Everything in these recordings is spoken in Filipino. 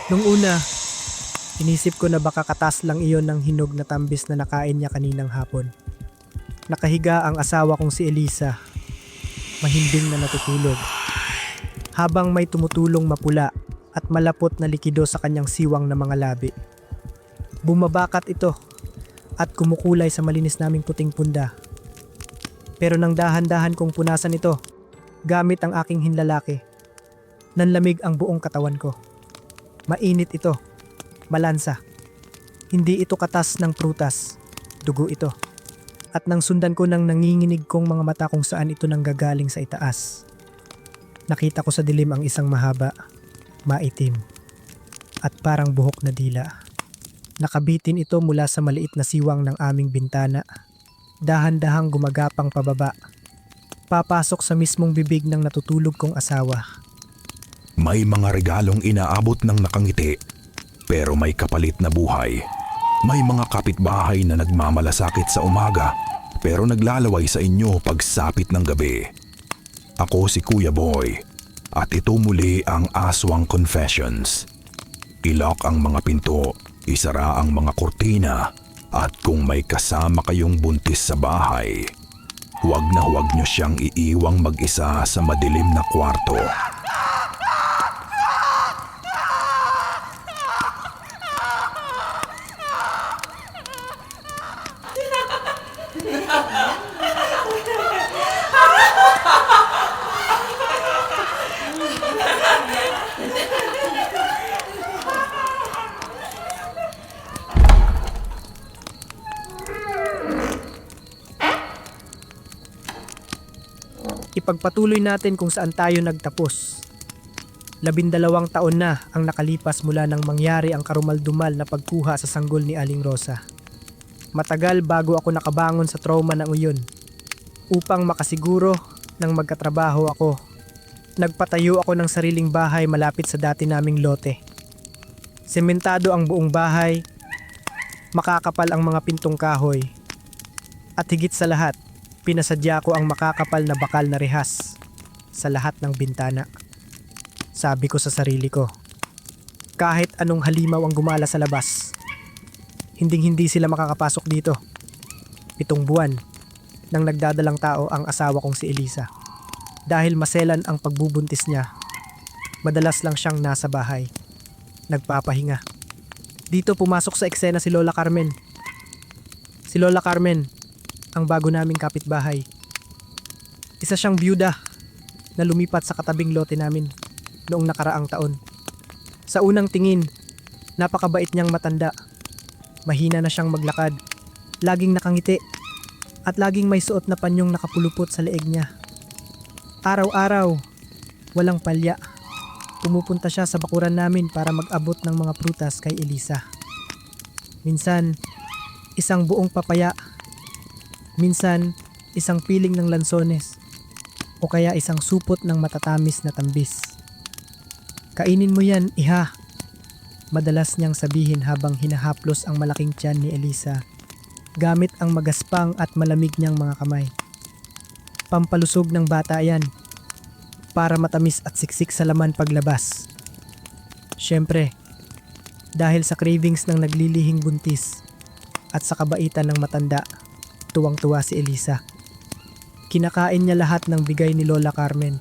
Nung una, inisip ko na baka katas lang iyon ng hinog na tambis na nakain niya kaninang hapon. Nakahiga ang asawa kong si Elisa, mahimbing na natutulog, habang may tumutulong mapula at malapot na likido sa kanyang siwang na mga labi. Bumabakat ito at kumukulay sa malinis naming puting punda. Pero nang dahan-dahan kong punasan ito, gamit ang aking hinlalaki, nanlamig ang buong katawan ko. Mainit ito, malansa. Hindi ito katas ng prutas, dugo ito. At nang sundan ko ng nanginginig kong mga mata kung saan ito nanggagaling sa itaas. Nakita ko sa dilim ang isang mahaba, maitim, at parang buhok na dila. Nakabitin ito mula sa maliit na siwang ng aming bintana. Dahan-dahang gumagapang pababa. Papasok sa mismong bibig ng natutulog kong asawa. May mga regalong inaabot ng nakangiti, pero may kapalit na buhay. May mga kapitbahay na nagmamalasakit sa umaga, pero naglalaway sa inyo pagsapit ng gabi. Ako si Kuya Boy, at ito muli ang Aswang Confessions. Ilock ang mga pinto, isara ang mga kurtina, at kung may kasama kayong buntis sa bahay, huwag nyo siyang iiwang mag-isa sa madilim na kwarto. Ipagpatuloy natin kung saan tayo nagtapos. 12 taon na ang nakalipas mula nang mangyari ang karumaldumal na pagkuha sa sanggol ni Aling Rosa. Matagal bago ako nakabangon sa trauma ng iyon. Upang makasiguro nang magkatrabaho ako, nagpatayo ako ng sariling bahay malapit sa dati naming lote. Sementado ang buong bahay, makakapal ang mga pintong kahoy, at higit sa lahat, pinasadya ko ang makakapal na bakal na rehas sa lahat ng bintana. Sabi ko sa sarili ko, kahit anong halimaw ang gumala sa labas, hinding-hindi sila makakapasok dito. 7 buwan nang nagdadalang tao ang asawa kong si Elisa. Dahil maselan ang pagbubuntis niya, madalas lang siyang nasa bahay, nagpapahinga. Dito pumasok sa eksena si Lola Carmen. Si Lola Carmen, ang bago naming kapitbahay. Isa siyang byuda na lumipat sa katabing lote namin noong nakaraang taon. Sa unang tingin, napakabait niyang matanda. Mahina na siyang maglakad, laging nakangiti, at laging may suot na panyong nakapulupot sa leeg niya. Araw-araw, walang palya, pumupunta siya sa bakuran namin para mag-abot ng mga prutas kay Elisa. Minsan, isang buong papaya. Minsan, isang piling ng lansones o kaya isang supot ng matatamis na tambis. Kainin mo yan, iha. Madalas niyang sabihin habang hinahaplos ang malaking tiyan ni Elisa gamit ang magaspang at malamig niyang mga kamay. Pampalusog ng bata yan para matamis at siksik sa laman paglabas. Siyempre, dahil sa cravings ng naglilihing buntis at sa kabaitan ng matanda, tuwang-tuwa si Elisa. Kinakain niya lahat ng bigay ni Lola Carmen.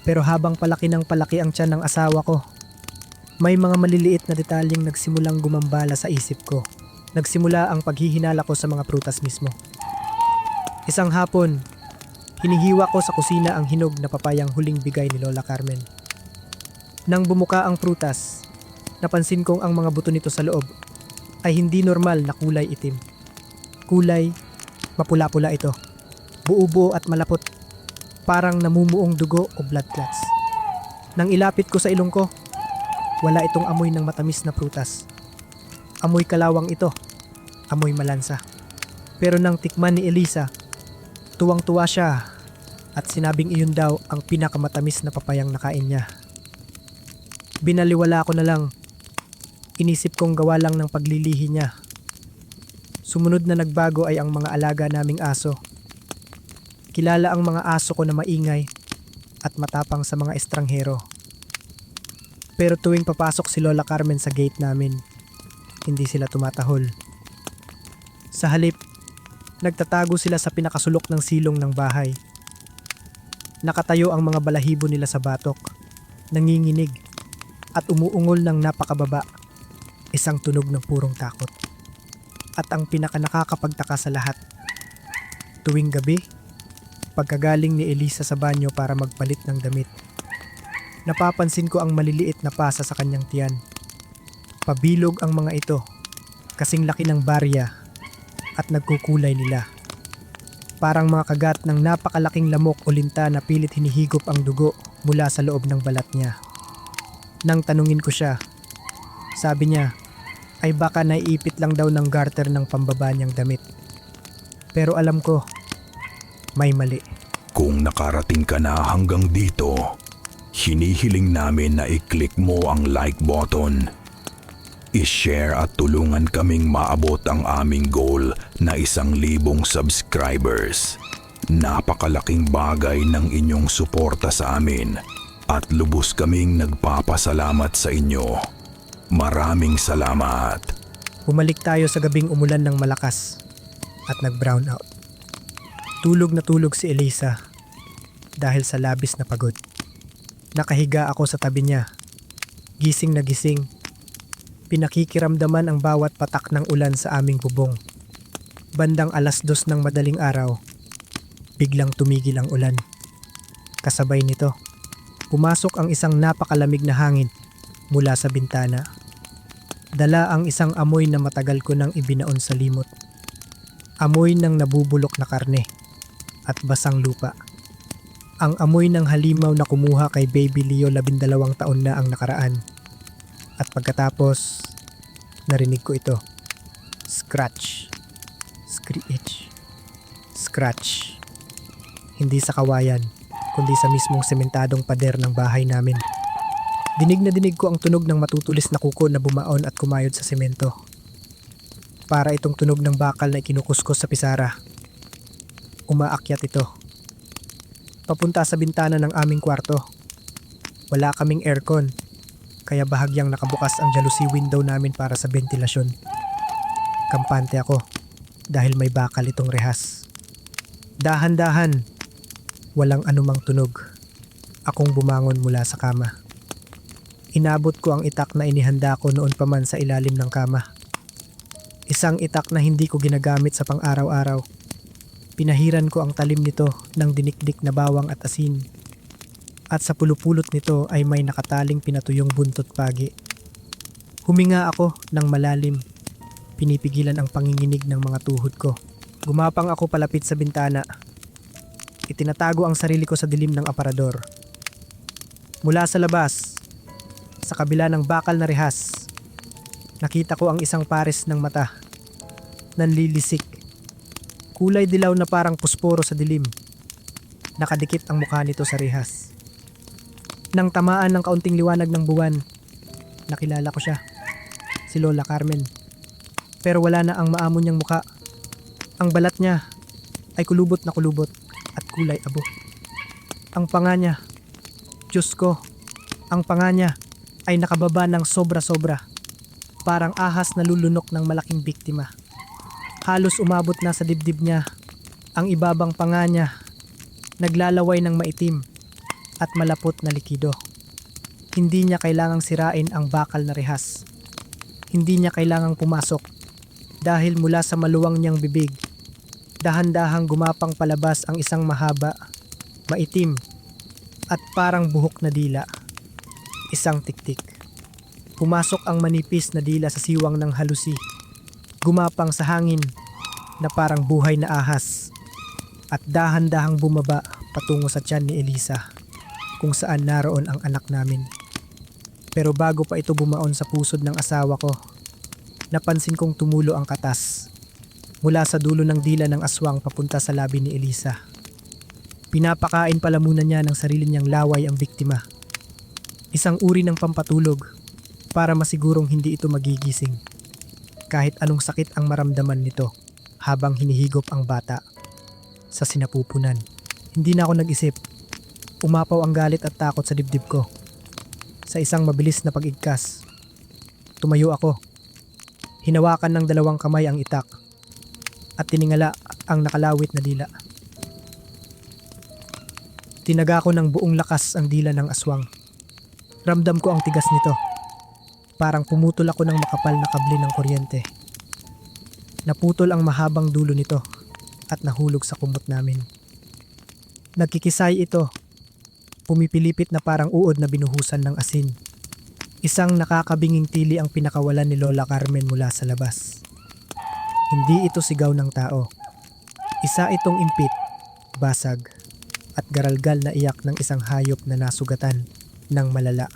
Pero habang palaki ng palaki ang tiyan ng asawa ko, may mga maliliit na detalyeng nagsimulang gumambala sa isip ko. Nagsimula ang paghihinala ko sa mga prutas mismo. Isang hapon, hinihiwa ko sa kusina ang hinog na papayang huling bigay ni Lola Carmen. Nang bumuka ang prutas, napansin kong ang mga buto nito sa loob ay hindi normal na kulay itim. Kulay mapula-pula ito, buo-buo at malapot, parang namumuong dugo o blood clots. Nang ilapit ko sa ilong ko, wala itong amoy ng matamis na prutas. Amoy kalawang ito, amoy malansa. Pero nang tikman ni Elisa, tuwang-tuwa siya at sinabing iyon daw ang pinakamatamis na papayang nakain niya. Binaliwala ko na lang, inisip kong gawa lang ng paglilihi niya. Sumunod na nagbago ay ang mga alaga naming aso. Kilala ang mga aso ko na maingay at matapang sa mga estranghero. Pero tuwing papasok si Lola Carmen sa gate namin, hindi sila tumatahol. Sa halip, nagtatago sila sa pinakasulok ng silong ng bahay. Nakatayo ang mga balahibo nila sa batok, nanginginig, at umuungol ng napakababa, isang tunog ng purong takot. At ang pinakanakakapagtaka sa lahat, tuwing gabi, pagkagaling ni Elisa sa banyo para magpalit ng damit, napapansin ko ang maliliit na pasa sa kanyang tiyan. Pabilog ang mga ito, kasing laki ng barya at nagkukulay nila. Parang mga kagat ng napakalaking lamok o linta na pilit hinihigop ang dugo mula sa loob ng balat niya. Nang tanungin ko siya, sabi niya ay baka naiipit lang daw ng garter ng pambaba niyang damit. Pero alam ko, may mali. Kung nakarating ka na hanggang dito, hinihiling namin na i-click mo ang like button. I-share at tulungan kaming maabot ang aming goal na 1,000 subscribers. Napakalaking bagay ng inyong suporta sa amin at lubos kaming nagpapasalamat sa inyo. Maraming salamat. Bumalik tayo sa gabing umulan ng malakas at nag-brown out. Tulog na tulog si Elisa dahil sa labis na pagod. Nakahiga ako sa tabi niya. Gising na gising. Pinakikiramdaman ang bawat patak ng ulan sa aming bubong. Bandang 2:00 ng madaling araw, biglang tumigil ang ulan. Kasabay nito, pumasok ang isang napakalamig na hangin mula sa bintana. Dala ang isang amoy na matagal ko nang ibinaon sa limot. Amoy ng nabubulok na karne at basang lupa. Ang amoy ng halimaw na kumuha kay Baby Leo 12 taon na ang nakaraan. At pagkatapos, narinig ko ito. Scratch. Screech. Scratch. Hindi sa kawayan, kundi sa mismong sementadong pader ng bahay namin. Dinig na dinig ko ang tunog ng matutulis na kuko na bumaon at kumayod sa semento. Para itong tunog ng bakal na ikinukuskos sa pisara. Umaakyat ito. Papunta sa bintana ng aming kwarto. Wala kaming aircon, kaya bahagyang nakabukas ang jalousie window namin para sa ventilasyon. Kampante ako dahil may bakal itong rehas. Dahan-dahan, walang anumang tunog. Akong bumangon mula sa kama. Inabot ko ang itak na inihanda ko noon pa man sa ilalim ng kama. Isang itak na hindi ko ginagamit sa pang-araw-araw. Pinahiran ko ang talim nito ng dinikdik na bawang at asin. At sa pulupulot nito ay may nakataling pinatuyong buntot pagi. Huminga ako ng malalim. Pinipigilan ang panginginig ng mga tuhod ko. Gumapang ako palapit sa bintana. Itinatago ang sarili ko sa dilim ng aparador. Mula sa labas, sa kabila ng bakal na rehas, nakita ko ang isang pares ng mata. Nanlilisik. Kulay dilaw na parang pusporo sa dilim. Nakadikit ang mukha nito sa rehas. Nang tamaan ng kaunting liwanag ng buwan, nakilala ko siya. Si Lola Carmen. Pero wala na ang maamo niyang mukha. Ang balat niya ay kulubot na kulubot at kulay abo. Ang panga niya, Diyos ko, ang panga niya ay nakababa ng sobra-sobra. Parang ahas na lulunok ng malaking biktima. Halos umabot na sa dibdib niya. Ang ibabang panga niya, naglalaway ng maitim at malapot na likido. Hindi niya kailangang sirain ang bakal na rehas. Hindi niya kailangang pumasok dahil mula sa maluwang niyang bibig, dahan-dahang gumapang palabas ang isang mahaba, maitim at parang buhok na dila. Isang tiktik. Pumasok ang manipis na dila sa siwang ng halusi. Gumapang sa hangin na parang buhay na ahas at dahan-dahang bumaba patungo sa tiyan ni Elisa kung saan naroon ang anak namin. Pero bago pa ito bumaon sa pusod ng asawa ko, napansin kong tumulo ang katas mula sa dulo ng dila ng aswang papunta sa labi ni Elisa. Pinapakain pala muna niya ng sarili niyang laway ang biktima. Isang uri ng pampatulog para masigurong hindi ito magigising. Kahit anong sakit ang maramdaman nito habang hinihigop ang bata. Sa sinapupunan, hindi na ako nag-isip. Umapaw ang galit at takot sa dibdib ko. Sa isang mabilis na pag-igkas, tumayo ako. Hinawakan ng 2 kamay ang itak at tiningala ang nakalawit na dila. Tinaga ko ng buong lakas ang dila ng aswang. Ramdam ko ang tigas nito. Parang pumutol ako ng makapal na kable ng kuryente. Naputol ang mahabang dulo nito at nahulog sa kumot namin. Nagkikisay ito. Pumipilipit na parang uod na binuhusan ng asin. Isang nakakabinging tili ang pinakawalan ni Lola Carmen mula sa labas. Hindi ito sigaw ng tao. Isa itong impit, basag, at garalgal na iyak ng isang hayop na nasugatan ng malala.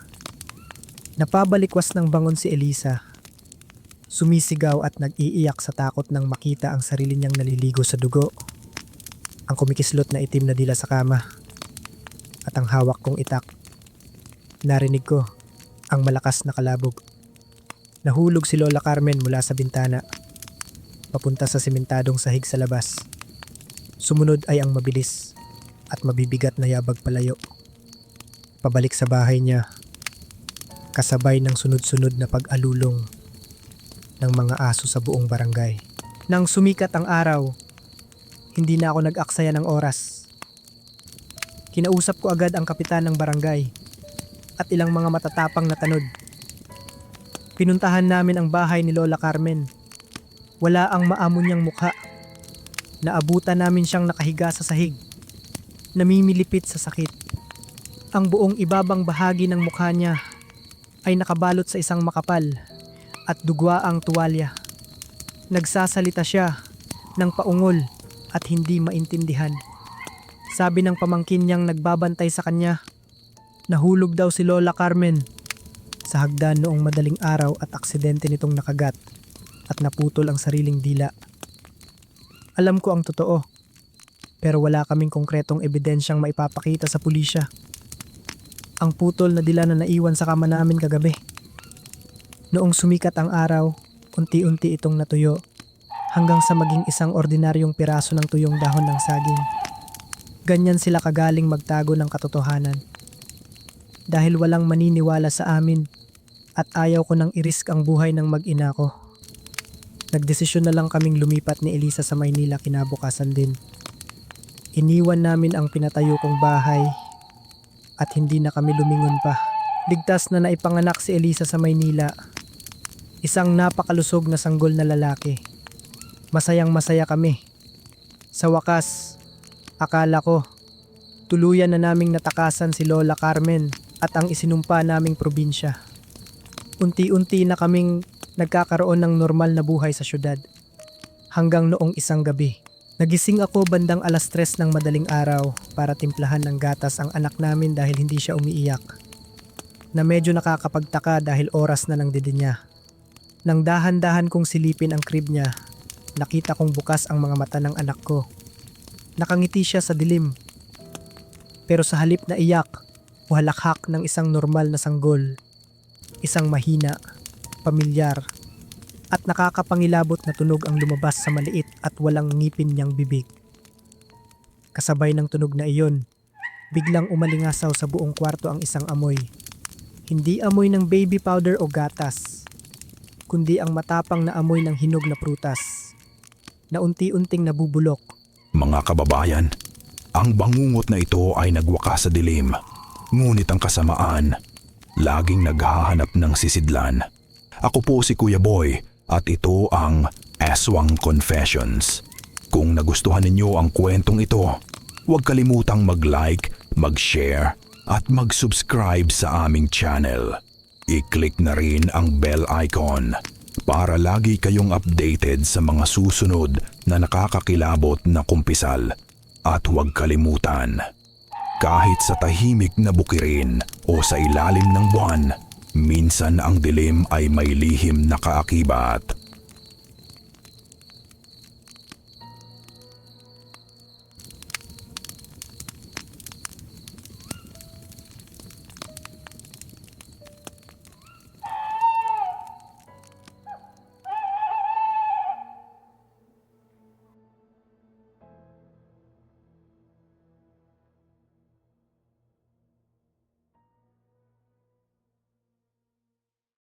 Napabalikwas ng bangon si Elisa. Sumisigaw at nag-iiyak sa takot nang makita ang sarili niyang naliligo sa dugo. Ang kumikislot na itim na dila sa kama. At ang hawak kong itak. Narinig ko ang malakas na kalabog. Nahulog si Lola Carmen mula sa bintana, papunta sa simentadong sahig sa labas. Sumunod ay ang mabilis at mabibigat na yabag palayo. Pabalik sa bahay niya, kasabay ng sunod-sunod na pag-alulong ng mga aso sa buong barangay. Nang sumikat ang araw, hindi na ako nag-aksaya ng oras. Kinausap ko agad ang kapitan ng barangay at ilang mga matatapang na tanod. Pinuntahan namin ang bahay ni Lola Carmen. Wala ang maamo niyang mukha. Naabutan namin siyang nakahiga sa sahig, namimilipit sa sakit. Ang buong ibabang bahagi ng mukha niya ay nakabalot sa isang makapal at dugwaang tuwalya. Nagsasalita siya ng paungol at hindi maintindihan. Sabi ng pamangkin niyang nagbabantay sa kanya, nahulog daw si Lola Carmen sa hagdan noong madaling araw at aksidente nitong nakagat at naputol ang sariling dila. Alam ko ang totoo, pero wala kaming konkretong ebidensyang maipapakita sa pulisya. Ang putol na dila na naiwan sa kama namin kagabi. Noong sumikat ang araw, unti-unti itong natuyo hanggang sa maging isang ordinaryong piraso ng tuyong dahon ng saging. Ganyan sila kagaling magtago ng katotohanan. Dahil walang maniniwala sa amin at ayaw ko nang i-risk ang buhay ng mag-ina ko. Nagdesisyon na lang kaming lumipat ni Elisa sa Maynila kinabukasan din. Iniwan namin ang pinatayo kong bahay at hindi na kami lumingon pa. Ligtas na naipanganak si Elisa sa Maynila. Isang napakalusog na sanggol na lalaki. Masayang masaya kami. Sa wakas, akala ko, tuluyan na naming natakasan si Lola Carmen at ang isinumpa naming probinsya. Unti-unti na kaming nagkakaroon ng normal na buhay sa syudad. Hanggang noong isang gabi, nagising ako bandang 3:00 ng madaling araw para timplahan ng gatas ang anak namin dahil hindi siya umiiyak. Na medyo nakakapagtaka dahil oras na ng dede niya. Nang dahan-dahan kong silipin ang crib niya, nakita kong bukas ang mga mata ng anak ko. Nakangiti siya sa dilim. Pero sa halip na iyak o halakhak ng isang normal na sanggol, isang mahina, pamilyar, at nakakapangilabot na tunog ang lumabas sa maliit at walang ngipin niyang bibig. Kasabay ng tunog na iyon, biglang umalingasaw sa buong kwarto ang isang amoy. Hindi amoy ng baby powder o gatas, kundi ang matapang na amoy ng hinog na prutas, na unti-unting nabubulok. Mga kababayan, ang bangungot na ito ay nagwakas sa dilim. Ngunit ang kasamaan, laging naghahanap ng sisidlan. Ako po si Kuya Boy at ito ang Aswang Confessions. Kung nagustuhan ninyo ang kwentong ito, huwag kalimutang mag-like, mag-share at mag-subscribe sa aming channel. I-click na rin ang bell icon para lagi kayong updated sa mga susunod na nakakakilabot na kumpisal. At huwag kalimutan, kahit sa tahimik na bukirin o sa ilalim ng buwan, minsan ang dilim ay may lihim na kaakibat.